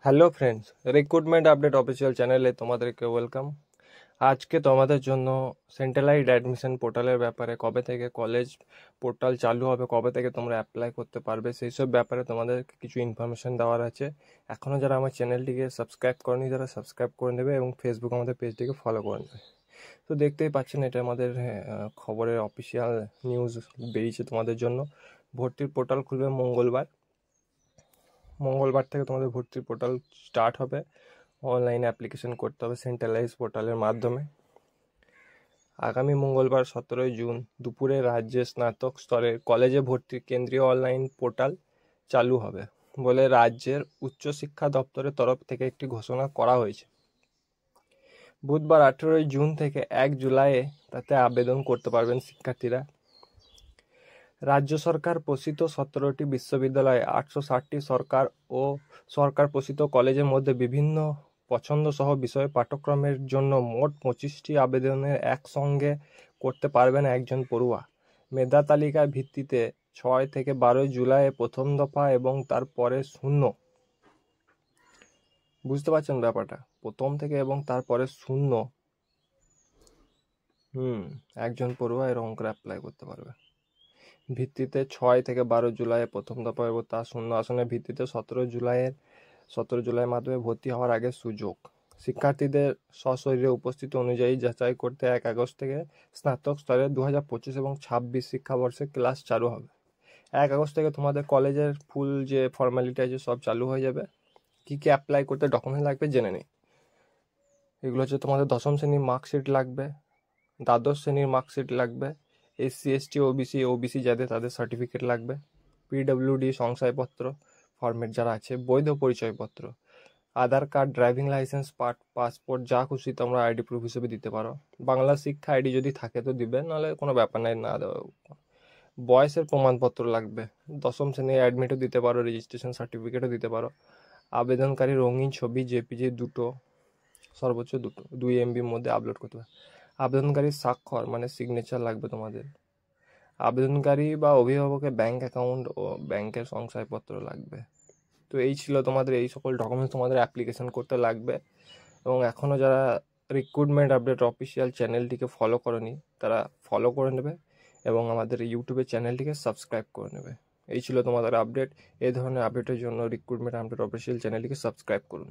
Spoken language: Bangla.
Hello friends, recruitment update official চ্যানেলে তোমাদেরকে ওয়েলকাম। আজকে তোমাদের জন্য সেন্ট্রালাইজড অ্যাডমিশন পোর্টালের ব্যাপারে, কবে থেকে কলেজ পোর্টাল চালু হবে, কবে থেকে তোমরা অ্যাপ্লাই করতে পারবে, সেই সব ব্যাপারে তোমাদের কিছু ইনফরমেশন দেওয়ার আছে। এখনও যারা আমার চ্যানেলটিকে সাবস্ক্রাইব করেনি, যারা সাবস্ক্রাইব করে নেবে এবং ফেসবুক আমাদের পেজটিকে ফলো করে নেবে। তো দেখতেই পাচ্ছেন, এটা আমাদের খবরের অফিসিয়াল নিউজ বেরিয়েছে তোমাদের জন্য। ভর্তির পোর্টাল খুলবে মঙ্গলবার থেকে তোমাদের ভর্তির পোর্টাল স্টার্ট হবে। অনলাইনে অ্যাপ্লিকেশন করতে হবে সেন্ট্রালাইজ পোর্টালের মাধ্যমে। আগামী মঙ্গলবার 17 জুন দুপুরে রাজ্যের স্নাতক স্তরের কলেজে ভর্তির কেন্দ্রীয় অনলাইন পোর্টাল চালু হবে বলে রাজ্যের উচ্চশিক্ষা দপ্তরের তরফ থেকে একটি ঘোষণা করা হয়েছে। বুধবার 18 জুন থেকে 1 জুলাইয়ে তাতে আবেদন করতে পারবেন শিক্ষার্থীরা। রাজ্য সরকার পোষিত 17টি বিশ্ববিদ্যালয়ে 860টি সরকার ও সরকার পোষিত কলেজের মধ্যে বিভিন্ন পছন্দসহ বিষয় পাঠ্যক্রমের জন্য মোট 25টি আবেদনের একসঙ্গে করতে পারবেন একজন পড়ুয়া। মেধা তালিকার ভিত্তিতে 6 থেকে 12 জুলাই প্রথম দফা এবং তারপরে শূন্য। বুঝতে পারছেন ব্যাপারটা? প্রথম থেকে এবং তারপরে শূন্য একজন পড়ুয়া এরকম করে অ্যাপ্লাই করতে পারবে। ভিত্তিতে 6 থেকে 12 জুলাই প্রথম দফা এবং তার শূন্য আসনের ভিত্তিতে 17 জুলাই মাধ্যমে ভর্তি হওয়ার আগে সুযোগ। শিক্ষার্থীদের সশরীরে উপস্থিতি অনুযায়ী যাচাই করতে 1 আগস্ট থেকে স্নাতক স্তরে 2025 এবং 26 শিক্ষাবর্ষে ক্লাস চালু হবে। 1 আগস্ট থেকে তোমাদের কলেজের ফুল যে ফর্মালিটি আছে সব চালু হয়ে যাবে। কী কী অ্যাপ্লাই করতে ডকুমেন্ট লাগবে জেনে নিই। এগুলো হচ্ছে তোমাদের 10ম শ্রেণীর মার্কশিট লাগবে, দ্বাদশ শ্রেণীর মার্কশিট লাগবে, SC ST ওবিসি যাদের তাদের সার্টিফিকেট লাগবে, PWD শংসাপত্র ফরম্যাট যারা আছে, বৈধ পরিচয়পত্র, আধার কার্ড, ড্রাইভিং লাইসেন্স, পাসপোর্ট, যা খুশি তোমরা আইডি প্রুফ হিসেবে দিতে পারো। বাংলা শিক্ষা আইডি যদি থাকে তো দিবে, নাহলে কোনো ব্যাপার নাই, না দেওয়া। বয়সের প্রমাণপত্র লাগবে, 10ম শ্রেণীর অ্যাডমিটও দিতে পারো, রেজিস্ট্রেশন সার্টিফিকেটও দিতে পারো। আবেদনকারী রঙিন ছবি JPG সর্বোচ্চ 2 MBর মধ্যে আপলোড করতে হবে। আবেদনকারীর স্বাক্ষর মানে সিগনেচার লাগবে তোমাদের। আবেদনকারী বা অভিভাবকের ব্যাংক অ্যাকাউন্ট ও ব্যাংকের শংসাপত্র লাগবে। তো এই ছিল তোমাদের, এই সকল ডকুমেন্টস তোমাদের অ্যাপ্লিকেশন করতে লাগবে। এবং এখনও যারা রিক্রুটমেন্ট আপডেট অফিসিয়াল চ্যানেলটিকে ফলো করনি তারা ফলো করে নেবে এবং আমাদের ইউটিউবের চ্যানেলটিকে সাবস্ক্রাইব করে নেবে। এই ছিল তোমাদের আপডেট। এই ধরনের আপডেটের জন্য রিক্রুটমেন্ট আপডেট অফিসিয়াল চ্যানেলটিকে সাবস্ক্রাইব করুন।